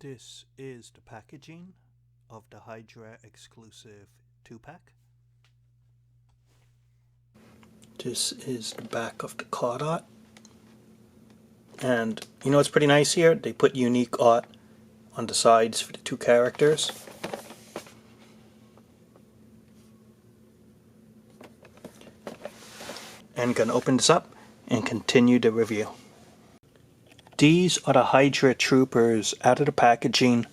This is the packaging of the Hydra exclusive 2-pack. This is the back of the card art. And you know what's pretty nice here? They put unique art on the sides for the two characters. And I'm going to open this up and continue the review. These are the Hydra Troopers out of the packaging,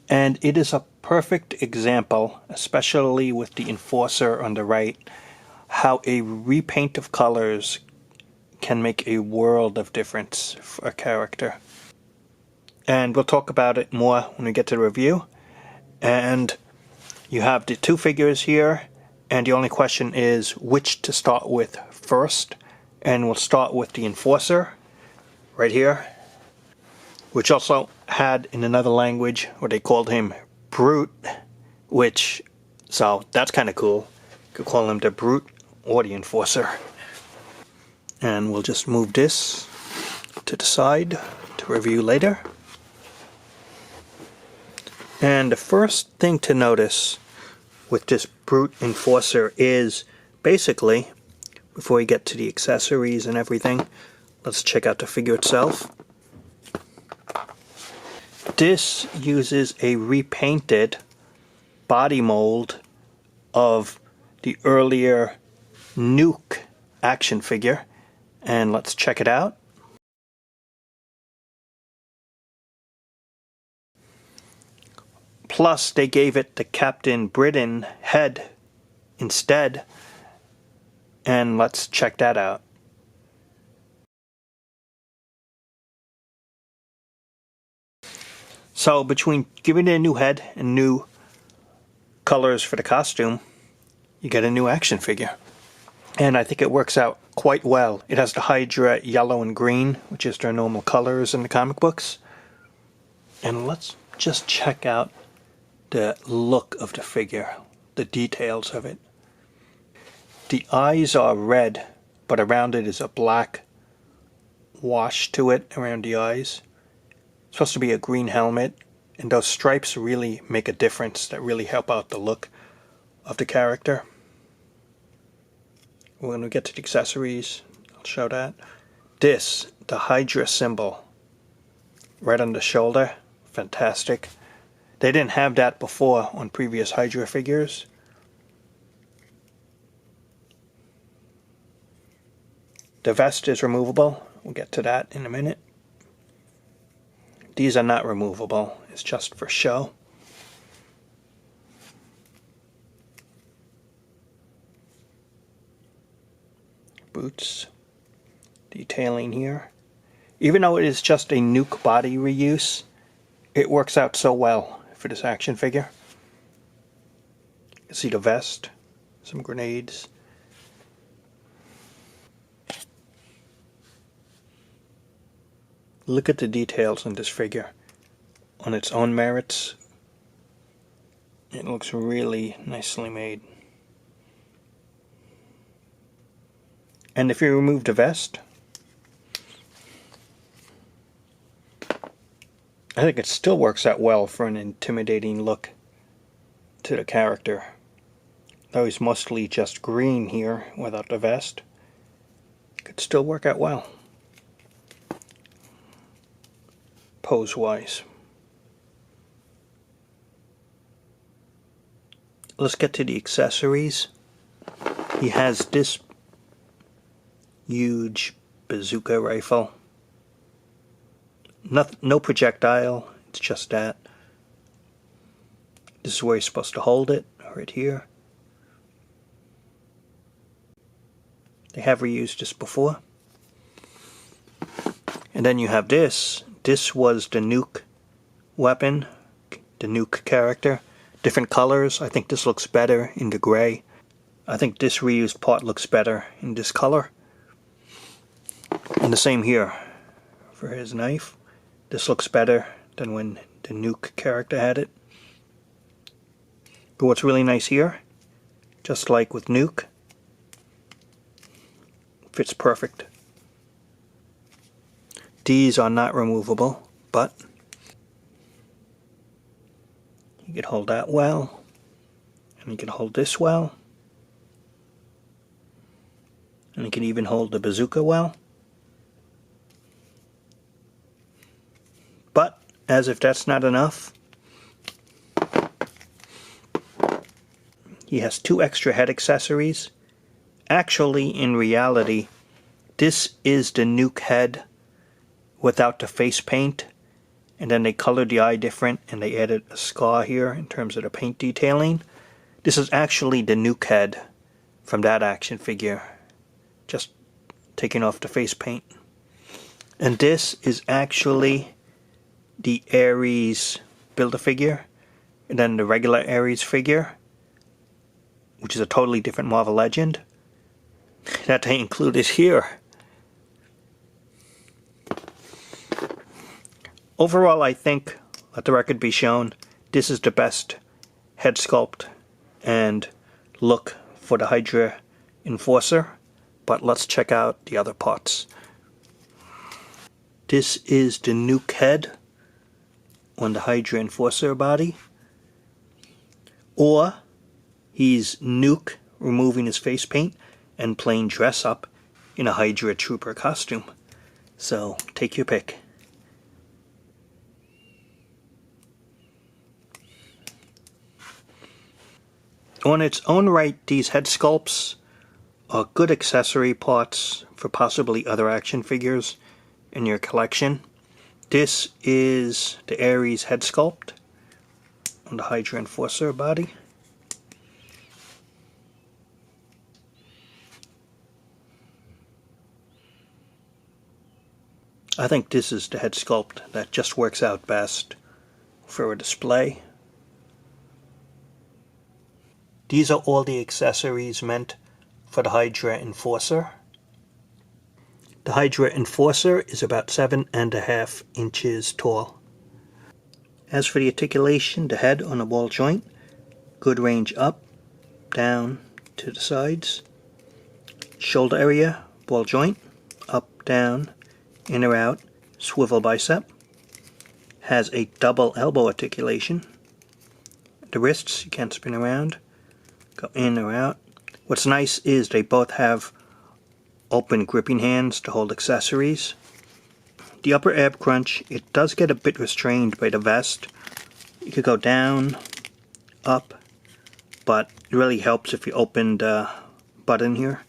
and it is a perfect example, especially with the Enforcer on the right, how a repaint of colors can make a world of difference for a character. And we'll talk about it more when we get to the review. And you have the two figures here, and the only question is which to start with first. And we'll start with the Enforcer right here, which also had in another language where they called him Brute, so that's kind of cool. You could call him the Brute or the Enforcer. And we'll just move this to the side to review later. And the first thing to notice with this Brute Enforcer is basically, before we get to the accessories and everything, let's check out the figure itself. This uses a repainted body mold of the earlier Nuke action figure, and let's check it out. Plus they gave it the Captain Britain head instead, and let's check that out. So between giving it a new head and new colors for the costume, you get a new action figure. And I think it works out quite well. It has the Hydra yellow and green, which is their normal colors in the comic books. And let's just check out the look of the figure, the details of it. The eyes are red, but around it is a black wash to it around the eyes. It's supposed to be a green helmet, and those stripes really make a difference that really help out the look of the character. When we get to the accessories, I'll show that. This, the Hydra symbol, right on the shoulder, fantastic. They didn't have that before on previous Hydra figures. The vest is removable. We'll get to that in a minute. These are not removable, it's just for show. Boots, detailing here. Even though it is just a Nuke body reuse, it works out so well for this action figure. You can see the vest, some grenades. Look at the details in this figure. On its own merits, it looks really nicely made. And if you remove the vest, I think it still works out well for an intimidating look to the character. Though he's mostly just green here without the vest, it could still work out well. Pose-wise. Let's get to the accessories. He has this huge bazooka rifle. No projectile, it's just that. This is where you're supposed to hold it, right here. They have reused this before. And then you have this. This was the Nuke weapon, the Nuke character. Different colors. I think this looks better in the gray. I think this reused part looks better in this color. And the same here for his knife. This looks better than when the Nuke character had it. But what's really nice here, just like with Nuke, fits perfect. These are not removable, but You can hold that well, and you can hold this well, and you can even hold the bazooka well. But as if that's not enough, he has 2 extra head accessories. Actually, in reality, this is the nuke head without the face paint, and then they colored the eye different and they added a scar here in terms of the paint detailing. This is actually the nuke head from that action figure, just taking off the face paint. And this is actually the Ares Build-A-Figure, and then the regular Ares figure, which is a totally different Marvel Legend, that they included here. Overall, I think, let the record be shown, this is the best head sculpt and look for the Hydra Enforcer. But let's check out the other parts. This is the nuke head on the Hydra Enforcer body. Or he's Nuke removing his face paint and playing dress up in a Hydra Trooper costume. So take your pick. On its own right, these head sculpts are good accessory parts for possibly other action figures in your collection. This is the Ares head sculpt on the Hydra Enforcer body. I think this is the head sculpt that just works out best for a display. These are all the accessories meant for the Hydra Enforcer. The Hydra Enforcer is about 7.5 inches tall. As for the articulation, the head on a ball joint, good range up, down, to the sides. Shoulder area, ball joint, up, down, in or out, swivel bicep. Has a double elbow articulation. The wrists, you can't spin around, go in or out. What's nice is they both have open gripping hands to hold accessories. The upper ab crunch, it does get a bit restrained by the vest. You could go down, up, but it really helps if you open the button here.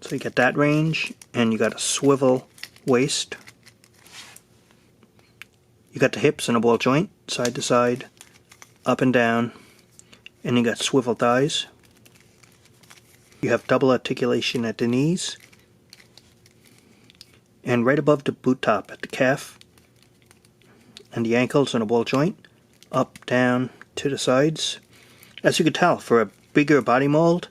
So you get that range, and you got a swivel waist. You got the hips and a ball joint, side to side, up and down, and you got swivel thighs. You have double articulation at the knees, and right above the boot top at the calf, and the ankles on a ball joint, up, down, to the sides. As you can tell, for a bigger body mold,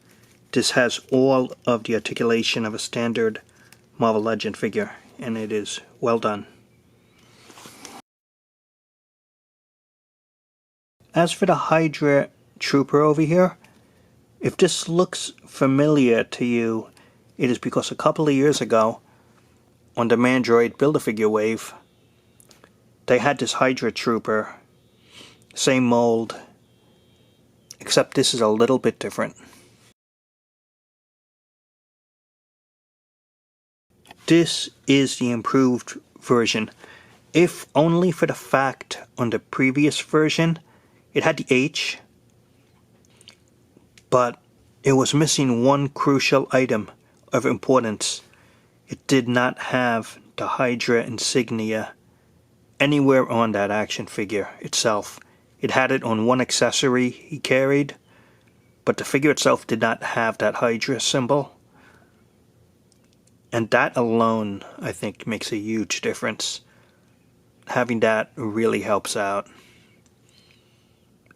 this has all of the articulation of a standard Marvel Legend figure, and it is well done. As for the Hydra Trooper over here, if this looks familiar to you, it is because a couple of years ago, on the Mandroid Build-A-Figure wave, they had this Hydra Trooper, same mold, except this is a little bit different. This is the improved version, if only for the fact on the previous version it had the H, but it was missing one crucial item of importance. It did not have the Hydra insignia anywhere on that action figure itself. It had it on one accessory he carried, but the figure itself did not have that Hydra symbol. And that alone, I think, makes a huge difference. Having that really helps out.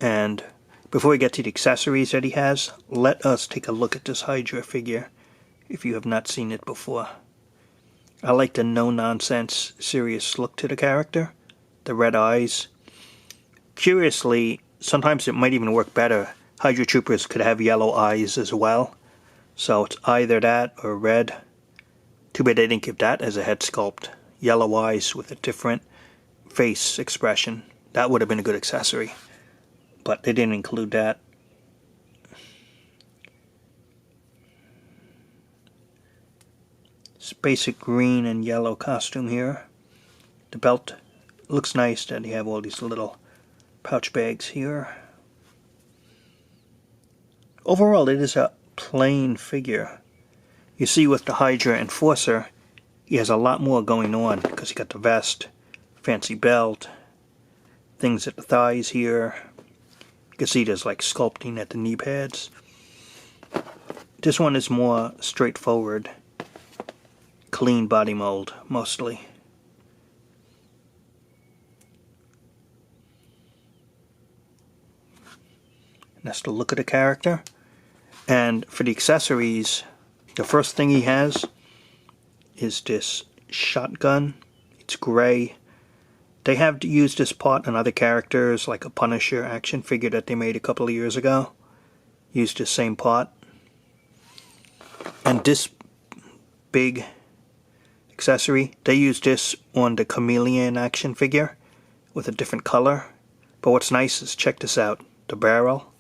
And before we get to the accessories that he has, let us take a look at this Hydra figure if you have not seen it before. I like the no-nonsense, serious look to the character, the red eyes. Curiously, sometimes it might even work better. Hydra Troopers could have yellow eyes as well, so it's either that or red. Too bad they didn't give that as a head sculpt. Yellow eyes with a different face expression. That would have been a good accessory. but they didn't include that. It's basic green and yellow costume here. The belt looks nice that you have all these little pouch bags here. Overall, it is a plain figure. You see with the Hydra Enforcer, he has a lot more going on because he got the vest, fancy belt, things at the thighs here. You can see there's like sculpting at the knee pads. This one is more straightforward, clean body mold mostly. And that's the look of the character. And for the accessories, the first thing he has is this shotgun. It's gray. They have used this part on other characters, like a Punisher action figure that they made a couple of years ago. Used the same part. And this big accessory, they used this on the Chameleon action figure with a different color. But what's nice is, check this out, the barrel.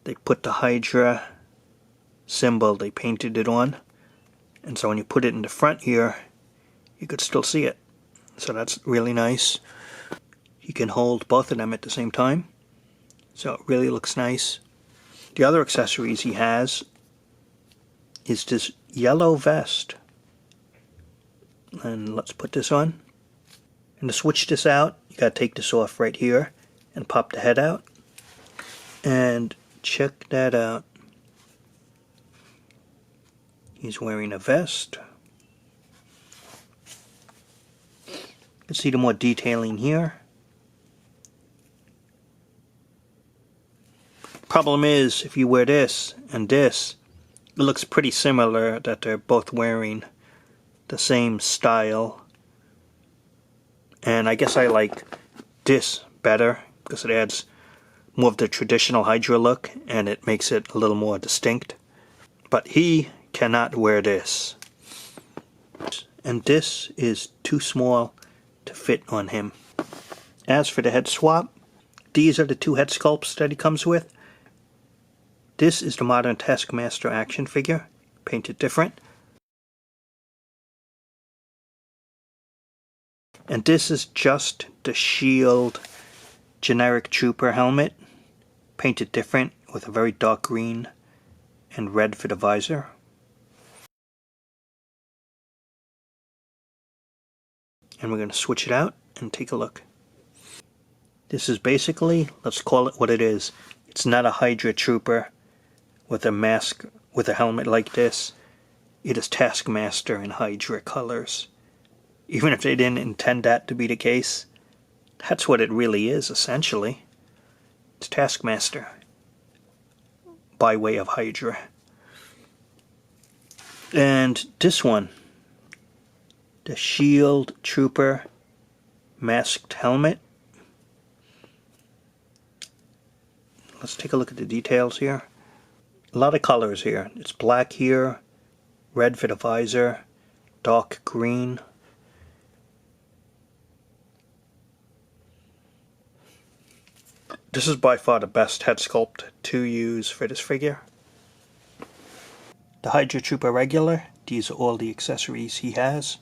They put the Hydra symbol, they painted it on. And so when you put it in the front here, you could still see it. So that's really nice. You can hold both of them at the same time. So it really looks nice. The other accessories he has is this yellow vest. And let's put this on. And to switch this out, you gotta take this off right here and pop the head out. And check that out. He's wearing a vest. You can see the more detailing here. Problem is, if you wear this and this, it looks pretty similar that they're both wearing the same style. And I guess I like this better because it adds more of the traditional Hydra look and it makes it a little more distinct. But he cannot wear this. And this is too small to fit on him. As for the head swap, these are the two head sculpts that he comes with. This is the modern Taskmaster action figure, painted different. And this is just the Shield generic Trooper helmet, painted different with a very dark green and red for the visor. And we're going to switch it out and take a look. This is basically, let's call it what it is. It's not a Hydra Trooper with a mask, with a helmet like this. It is Taskmaster in Hydra colors. Even if they didn't intend that to be the case, that's what it really is, essentially. It's Taskmaster by way of Hydra. And this one, the Shield Trooper masked helmet. Let's take a look at the details here. A lot of colors here. It's black here, red for the visor, dark green. This is by far the best head sculpt to use for this figure. The Hydra Trooper regular, these are all the accessories he has.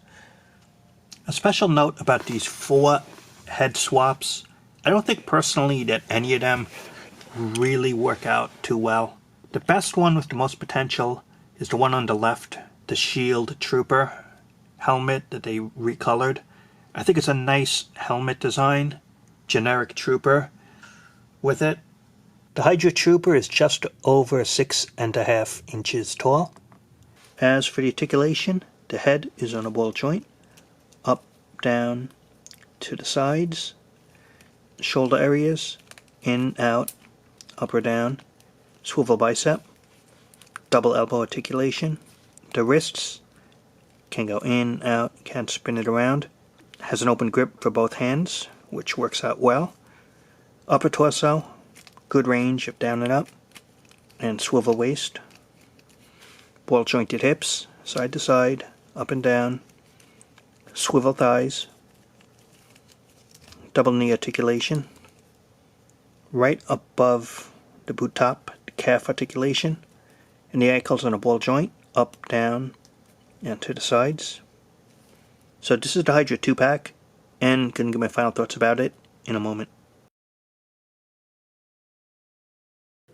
A special note about these 4 head swaps, I don't think personally that any of them really work out too well. The best one with the most potential is the one on the left, the Shield Trooper helmet that they recolored. I think it's a nice helmet design, generic Trooper with it. The Hydra Trooper is just over 6.5 inches tall. As for the articulation, the head is on a ball joint, up, down, to the sides, shoulder areas, in, out, up or down, swivel bicep, double elbow articulation. The wrists can go in, out, can't spin it around. Has an open grip for both hands, which works out well. Upper torso, good range of down and up, and swivel waist. Ball jointed hips, side to side, up and down, swivel thighs, double knee articulation, right above the boot top, the calf articulation, and the ankles on a ball joint, up, down, and to the sides. So this is the Hydra 2-pack, and gonna give my final thoughts about it in a moment.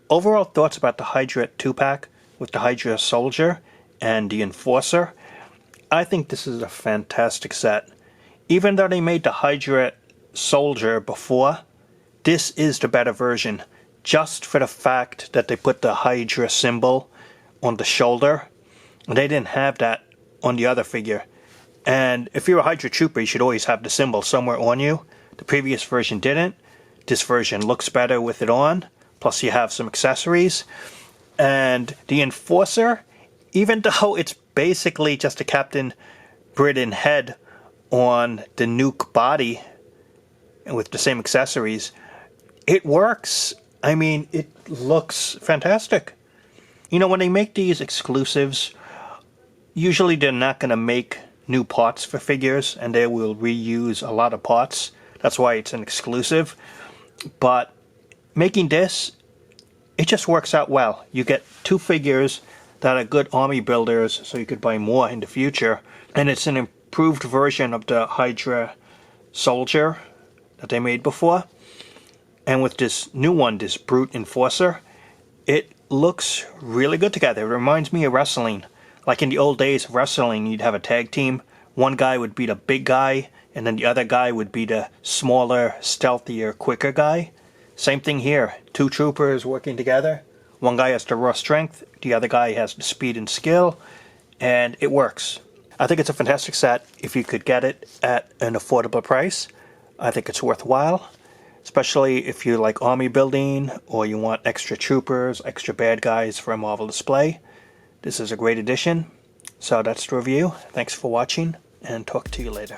Overall thoughts about the Hydra 2-pack with the Hydra Soldier and the Enforcer. I think this is a fantastic set. Even though they made the Hydra Soldier before, this is the better version. Just for the fact that they put the Hydra symbol on the shoulder. They didn't have that on the other figure. And if you're a Hydra Trooper, you should always have the symbol somewhere on you. The previous version didn't. This version looks better with it on. Plus you have some accessories. And the Enforcer, even though it's basically just a Captain Britain head on the nuke body and with the same accessories, it works. I mean, it looks fantastic. You know, when they make these exclusives, usually they're not going to make new parts for figures, and they will reuse a lot of parts. That's why it's an exclusive. But making this, it just works out well. You get two figures that are good army builders, so you could buy more in the future. And it's an improved version of the Hydra Soldier that they made before. And with this new one, this Brute Enforcer, it looks really good together. It reminds me of wrestling. Like in the old days of wrestling, you'd have a tag team. One guy would be the big guy, and then the other guy would be the smaller, stealthier, quicker guy. Same thing here. Two troopers working together. One guy has the raw strength, the other guy has the speed and skill, and it works. I think it's a fantastic set. If you could get it at an affordable price, I think it's worthwhile. Especially if you like army building, or you want extra troopers, extra bad guys for a Marvel display. This is a great addition. So that's the review. Thanks for watching, and talk to you later.